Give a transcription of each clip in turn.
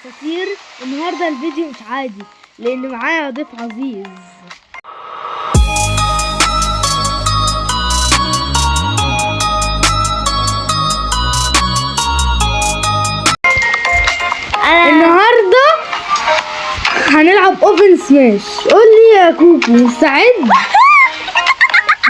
الاساطير. النهارده الفيديو مش عادي لان معايا ضيف عزيز. النهارده هنلعب اوبن سماش. قول لي يا كوكو مستعد؟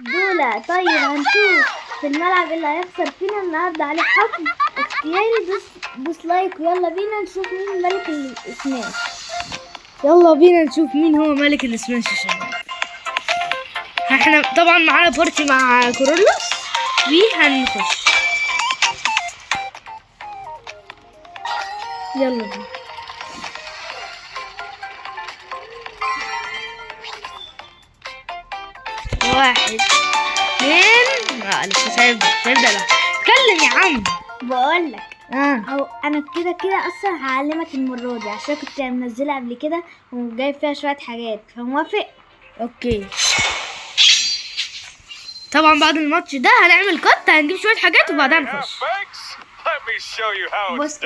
دولة. طيب هنشوف في الملعب اللي هيخسر فينا النهارده عليه حكم اختياري. دوس لايك ويلا بينا نشوف مين ملك السماش. يلا بينا نشوف مين هو ملك السماش يا شباب. احنا طبعا معانا بارتي مع كورولوس وهنخش. يلا بينا. واحد اتنين. لا لسه سايبها بقى. اتكلم يا عم. بقولك او انا كده اصلا هعلمك المره دي عشان كنت منزلها قبل كده وجايب فيها شويه حاجات. فموافق؟ اوكي. طبعا بعد الماتش ده هنعمل كات، هنجيب شويه حاجات وبعدها نخش. بص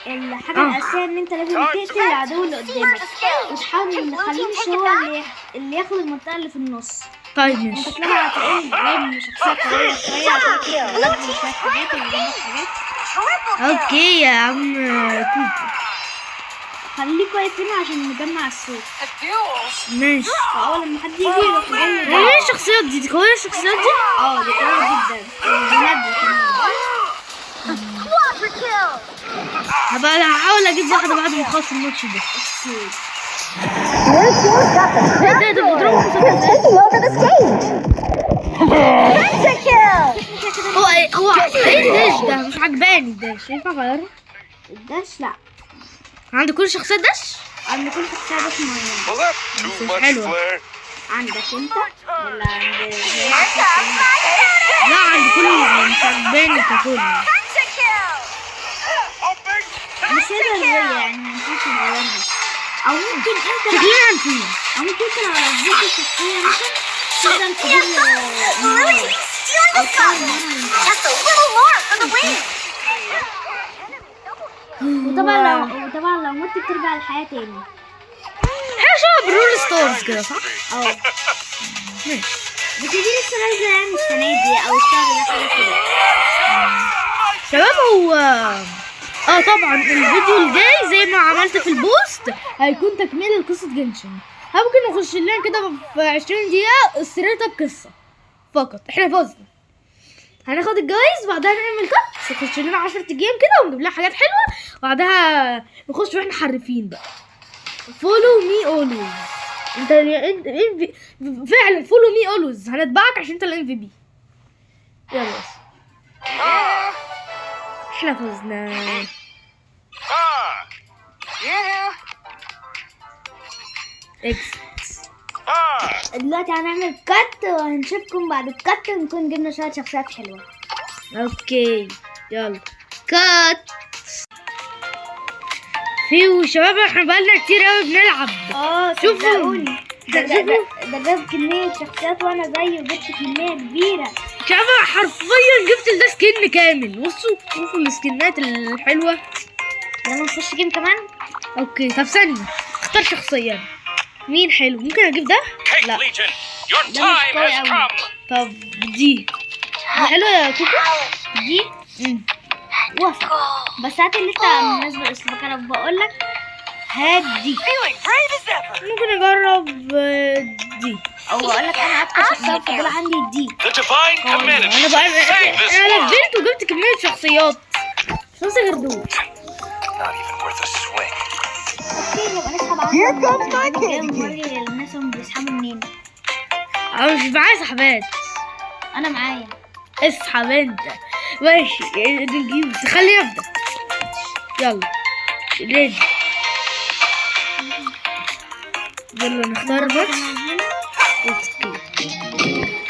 الحاجه الاساسيه ان انت لازم تقتل العدو اللي قدامك وتحاول ان خليش هو اللي ياخد المنطقه اللي في النص. طيب ماشي. انت كده هتقول جايب شخصيه قويه شويه هتقول شويه حاجات وجنبك حاجات. اوكي يا عم كوكو. خليك واقف هنا عشان نجمع الصوت. ماشي. اول لما حد يجي يروح جاي. ايه الشخصيات دي قوية الشخصيات دي؟ دي قوية جدا. بجد كمان. هبقى هحاول اجيب واحدة بعد ما اخلص الماتش ده. ايه ده بيضربوا هو ايه الداش ده؟ مش عجباني الداش. ينفع اغيره؟ الداش لا. عند كل شخصية داش؟ عند كل شخصية داش معينة. حلوة. عندك انت ولا عند لا عند كل مش عجباني ككل. مش هيبقى يعني مينفعش نغيرها. او ممكن انت شكلنا هنفيد. او ممكن انت لو عجبتك الشخصية مثلا تقدر تجيب نهار او تعمل وطبعا لو مت بترجع الحياة تاني. حاجة شبه برول ستارز كده صح؟ ماشي. بس دي لسه نازلة يعني السنة دي او الشهر ده حاجة كده. شباب هو طبعا الفيديو الجاي زي ما عملت في البوست هيكون تكملة لقصة جنشن. ممكن نخش لنا كده في 20 دقيقة ستريت اب قصة فقط. احنا فزنا هناخد الجوايز بعدها نعمل كات نخش لنا 10 ايام كده ونجيب لنا حاجات حلوة بعدها نخش واحنا حرفين بقى. فولو مي اولويز. انت فعلا فولو مي اولويز. هنتبعك عشان انت الام في بي. يلا بس. احنا فزنا. دلوقتي هنعمل كات وهنشوفكم بعد الكات ونكون جبنا شوية شخصيات حلوة. اوكي يلا كات. فيو شباب احنا بقالنا كتير قوي بنلعب. شوفوا ده جاب كمية شخصيات وانا زيه جبت كمية كبيرة. شباب حرفيا جبت ده سكن كامل. شوفوا السكنات الحلوة. يلا نخش جيم كمان. اوكي طب ثانية اختار شخصية. مين حلو؟ ممكن اجيب ده؟ لا ده مش قوي اوي. طب دي حلوة يا كوكو. دي وسط بس هات اللي انت بالنسبة لاسمك. انا بقولك هات دي. ممكن اجرب دي او بقولك انا اكتر شخصية فاضلة عندي دي. انا بقى انا نزلت وجبت كمية شخصيات مش غير دول. اوكي نبقى نسحب عنهم. الناس هم بيسحبوا منين؟ انا مش معايا سحبات. انا معايا. اسحب انت. ماشي نجيب خلينا نبدأ. يلا ريدي. يلا نختار بس.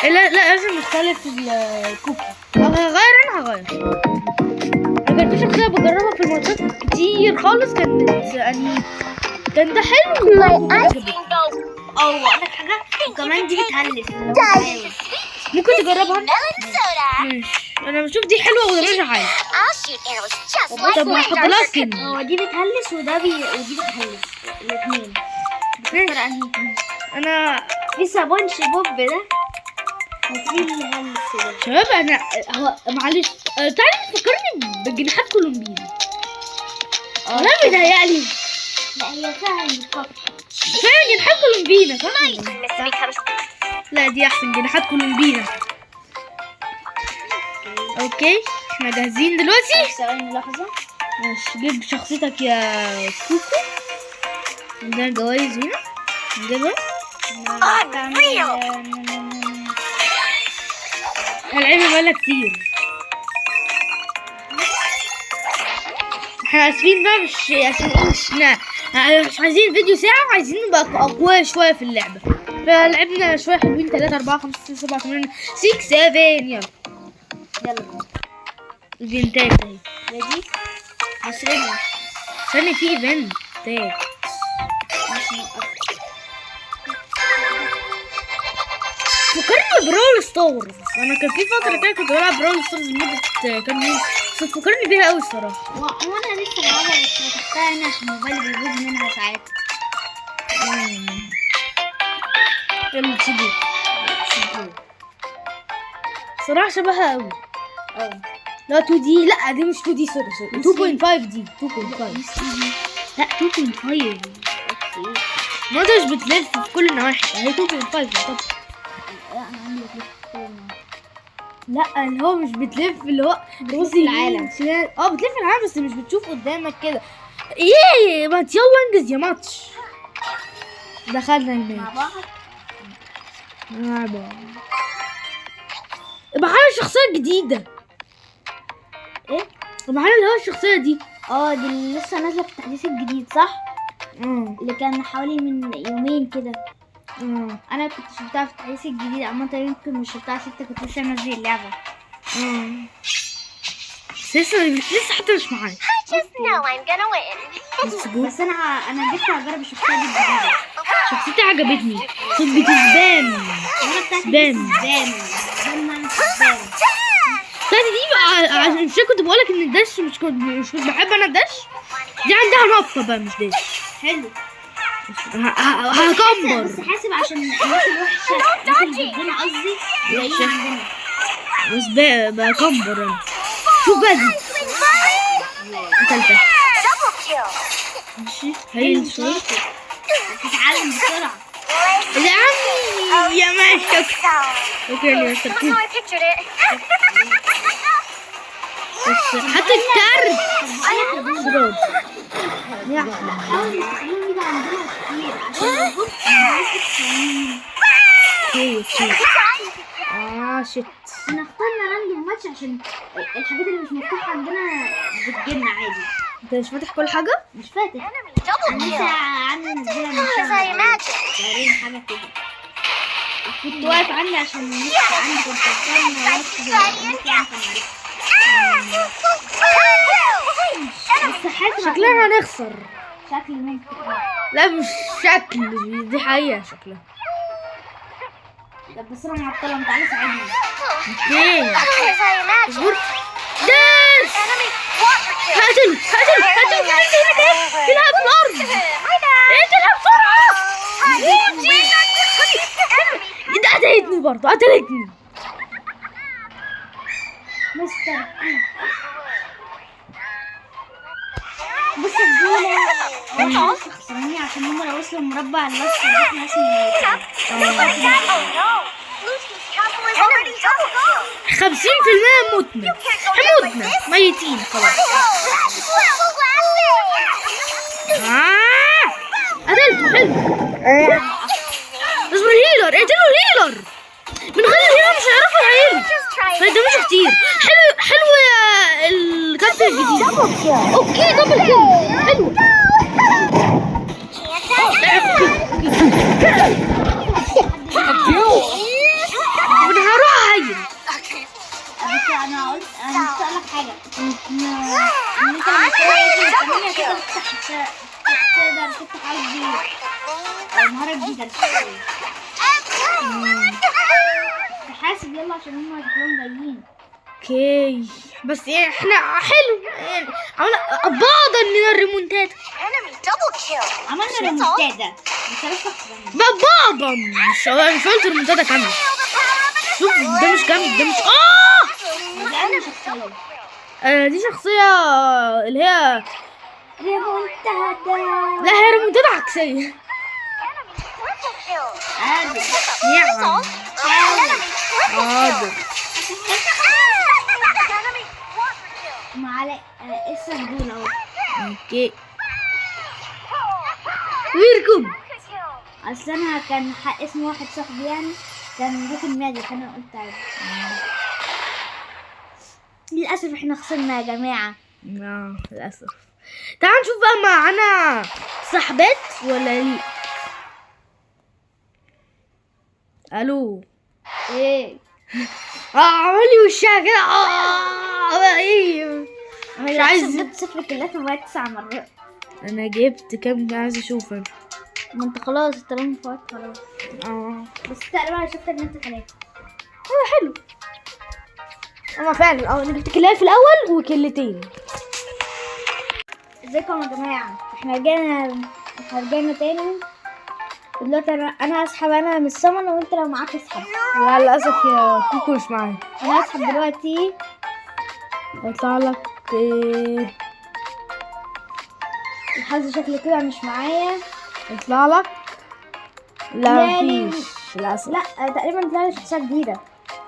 لا لازم نختلف الكوكي. انا هغير كان في شخصية بجربها في الماتشات كتير خالص كانت يعني كان ده حلو. اقولك حاجة وكمان دي بتهلف. ممكن تجربها؟ ماشي. انا بشوف دي حلوه ودمجها عالي. طب هحط لها سكن. هو دي بتهلس ودي بتهلس الاثنين. بتختار انهي؟ انا في سبونج بوب ده وفي اللي هلس ده. شباب انا هو معلش تعالي تفكرني بجناحات كولومبينا. لا بيتهيألي لا هي فعلا بتفكر. فعلا جناحات كولومبينا صح؟ لا دي احسن جناحات كولومبينا. اوكي احنا جاهزين دلوقتي. ثواني لحظة. ماشي جيب شخصيتك يا كوكو. عندنا جوايز هنا نجيبها. هلعبها بقالها كتير. احنا اسفين بقى مش عشان مش عايزين فيديو ساعة، عايزين نبقى اقوياء شوية في اللعبة. فلعبنا شوية حلوين 3 4 5 6 7 8 6 7 يلا ايفنتات اهي. ريدي هشربها. استني في ايفنتات. فكرني برول ستارز. انا كان في فترة كده كنت بلعب برول ستارز لمدة كام يوم، بس فكرني بيها قوي الصراحة. وانا لسه بلعبها بس مسحتها هنا عشان موبايلي بيبوظ منها ساعات. يلا تشيدي صراحة شبهها قوي. لا 2 دي، لا دي مش 2 دي، سوري 2.5 دي 2.5. لا 2.5 ما انت مش بتلف في كل النواحي. هي 2.5 طب. لا اللي هو مش بتلف، اللي هو بتلف العالم. بتلف العالم بس مش بتشوف قدامك كده. ايه ما يلا انجز يا ماتش. دخلنا الماتش مع بعض. معانا شخصية جديدة. ايه؟ معانا اللي هو الشخصية دي. دي اللي لسه نازلة في التحديث الجديد صح؟ اللي كان حوالي من يومين كده. انا كنت شفتها في التحديث الجديد، اما انت يمكن مش شفتها عشان انت كنت لسه منزل اللعبة. لسه حتى مش معايا. بس انا جبت اجرب الشخصية دي الجديدة. شخصيتي عجبتني. صوت بتسبام سبام تاني دي بقى، عشان مش كنت بقولك ان الدش مش كنت بحب انا الدش. دي عندها نطة بقى مش دش. حلو. هكمبر. بس حاسب عشان الناس الوحشة، الناس اللي ضدنا قصدي جايين عندنا. بس بكمبر انا. شوف بقى دي قتلتها. ماشي هيل شوية. تتعلم بسرعة. يا عمي يا ماشي. اوكي اللي مستركوب. بس حتى الكارت برود. يا حاول نستخدمهم كده عندنا كتير عشان الهوب اوكي شت. احنا اخترنا راندوم ماتش عشان الحاجات اللي مش مفتوحة عندنا بتجيلنا عادي. انت مش فاتح كل حاجة؟ مش فاتح. انا لسه عامل منزلها من شهر تقريبا حاجة كده. كنت واقف عندي عشان لسه عندي كنت بس حاسس شكلنا هنخسر. شكل ممكن. لا مش شكل، دي حقيقة شكلها. طب بس انا معطلة، تعالى ساعدني. اوكي اصبر. داش هقتله يلعب في الارض. اقتلها بسرعة. ده قتلتني برضه قتلتني. مستر بص الجولة خسراني عشان هم لو وصلوا المربع الاصفر ده احنا اسمه 50% متنا ميتين خلاص. قتلته حلو. اصبر هيلر اقتلوا الهيلر. من غير الهيلر مش هيعرفوا الهيلر، فيدمجوا كتير. حلو يا الكارت الجديد. اوكي دبل كيل حلو. انا هروح اهيل. بس انا قلت انا مش هقول لك حاجه ان انت لما تقول كده تقدر تفتح قصدي مهاره جديده. حاسب يلا عشان هم شكلهم جايين. اوكي بس يعني احنا حلو يعني عملنا بعضا من الريمونتات. عملنا ريمونتادا بس انا بعضا مش قلت الريمونتادا كاملة. شوف ده مش كامل ده مش دي شخصية اللي هي ريمونتادا. لا هي ريمونتادا عكسية. نعم حاضر معلق اسم دول اهو. اوكي ويركم. اصل انا كان اسم واحد صاحبي يعني كان ركن ماجي فانا قلت عادي. للاسف احنا خسرنا يا جماعه. للاسف. تعال نشوف بقى معانا صاحبات ولا ليه. الو ايه عملي وشها كده ايه مش عايز. جبت 0 كيلات وبقيت 9 مرات. انا جبت كام عايز اشوف انا. ما انت خلاص طالما فوت خلاص. بس تقريبا شفت ان انت 3. حلو. انا فعلا انا جبت كلاب في الاول وكلتين. ازيكم يا جماعه. احنا رجعنا تاني دلوقتي. انا هسحب انا من السمن وانت لو معاك اسحب. لا للاسف يا كوكو مش معايا. انا هسحب دلوقتي. هيطلع لك ايه؟ الحظ شكله كده مش معايا. يطلع لك لا مفيش للاسف. لا تقريبا طلع لي شخصيه جديده.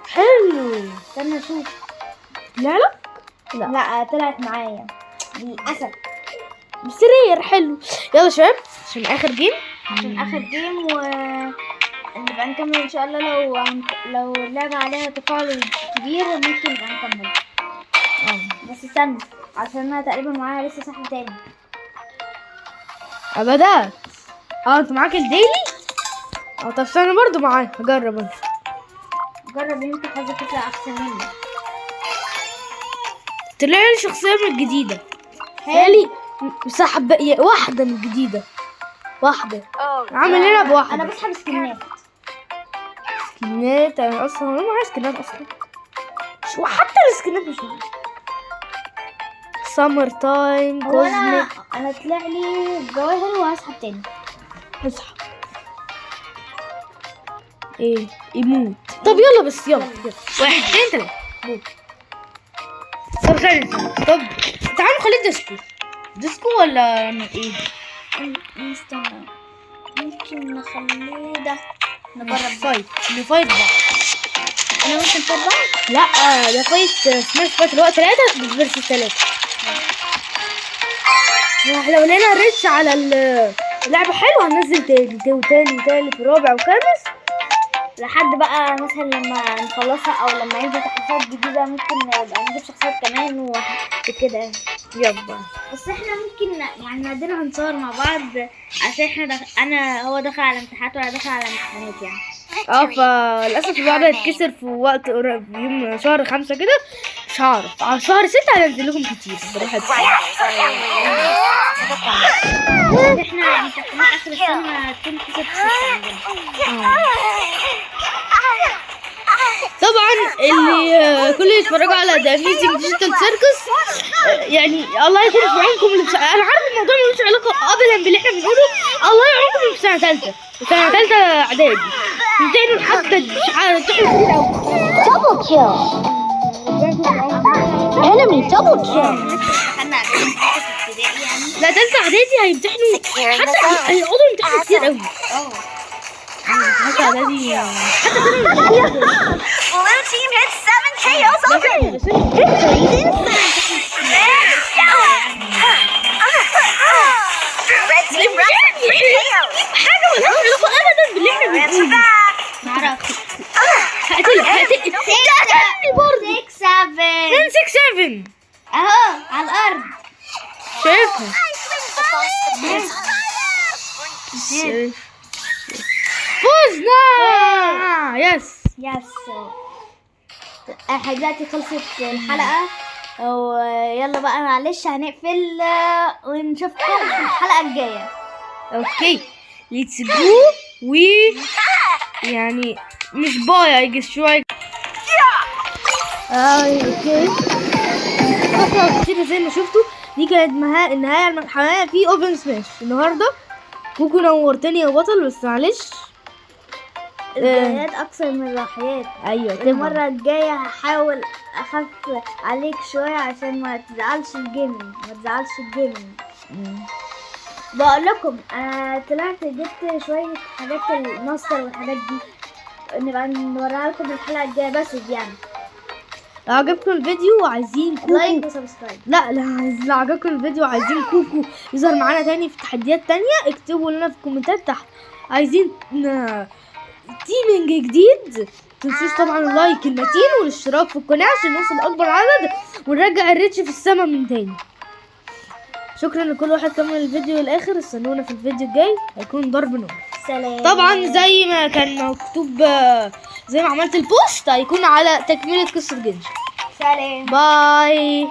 حلو استنى اشوف. لا لا طلعت معايا للاسف. بسرير حلو. يلا شباب عشان اخر جيم. نبقى نكمل ان شاء الله. لو اللعبة عليها تفاعل كبير ممكن نبقى نكمل. بس استنى عشان انا تقريبا معايا لسه صاحب تاني. بدأت. انت معاك الديلي؟ طب استنى برضو معايا هجرب انا. جرب يمكن حاجة تطلع احسن مني. طلع لي شخصية من الجديدة. هالي سحب واحدة من الجديدة. واحدة عامل هنا بواحدة. انا بسحب سكنات. انا اصلا انا معايا سكنات اصلا. شو حتى السكنات مش معايا. سمر تايم كوزميك. انا طلع لي جواهر وهسحب تاني. اسحب ايه يموت. طب يلا بس يلا 1 2 3 صار خير. طب تعالوا نخلي ديسكو ولا ايه؟ استنى ممكن نخليه ده. نجرب فايت بقى. انا ممكن نفايت بعض. لا ده فايت سماش فايت اللي هو 3 فيرسس 3. لو لقينا ريتش على اللعبة حلوة هننزل تاني وتالت ورابع وخامس لحد بقى مثلا لما نخلصها او لما ينزل تحديثات جديدة ممكن نبقى نجيب شخصيات كمان وكده. يلا بس احنا ممكن يعني نقدر هنصور مع بعض عشان احنا هو دخل على امتحانات وانا داخل على امتحانات يعني. فللاسف الوضع هيتكسر في وقت قريب يوم شهر 5 كده. مش هعرف على شهر 6 هنزل لكم كتير براحتكم. احنا امتحانات اخر السنة هتكون في 6 عندنا. طبعا اللي كل يتفرجوا على ذا اميزنج ديجيتال سيركس يعني الله يكون في عونكم. انا عارف الموضوع ملوش علاقه ابدا باللي احنا بنقوله. الله يعونكم في سنه ثالثه اعدادي انتوا حتى تحلوا كتير قوي. Double kill. Enemy double kill. لا ثالثه اعدادي هيمتحنوا حتى هيقعدوا يمتحنوا كتير قوي. ثالثه اعدادي حتى Blue team hits 7 KOs already. Red team runs 3 KOs. حاجه مالهاش علاقه ابدا باللي احنا بنقوله. هقتلك برضه 6 7 6 7 اهو على الارض. شايفها فوزنا. يس احنا دلوقتي خلصت الحلقة ويلا بقى معلش هنقفل ونشوفكم في الحلقة الجاية. اوكي ليتس جو يعني مش باي اي جس شوية. اوكي فترة كتير زي ما شفتوا. دي كانت النهاية الملحمية في اوبن سماش النهاردة. كوكو نورتني يا بطل، بس معلش الجايات اكثر من الراحيات. ايوه طبعا. المرة الجاية هحاول اخف عليك شوية عشان ما تزعلش الجيمنج، بقول لكم انا طلعت جبت شوية حاجات الماستر والحاجات دي، نبقى نوريها لكم الحلقة الجاية بس يعني. لو عجبكم الفيديو وعايزين كوكو لايك وسبسكرايب. لو عجبكم الفيديو وعايزين كوكو يظهر معانا تاني في تحديات تانية، اكتبوا لنا في الكومنتات تحت. عايزين تيمينج جديد، متنسوش طبعا اللايك المتين والاشتراك في القناة عشان نوصل اكبر عدد ونرجع الريتش في السما من تاني. شكرا لكل واحد كمل الفيديو للاخر. استنونا في الفيديو الجاي هيكون ضرب نار. سلام. طبعا زي ما كان مكتوب، زي ما عملت البوست هيكون على تكملة قصة جنشن. سلام. باي.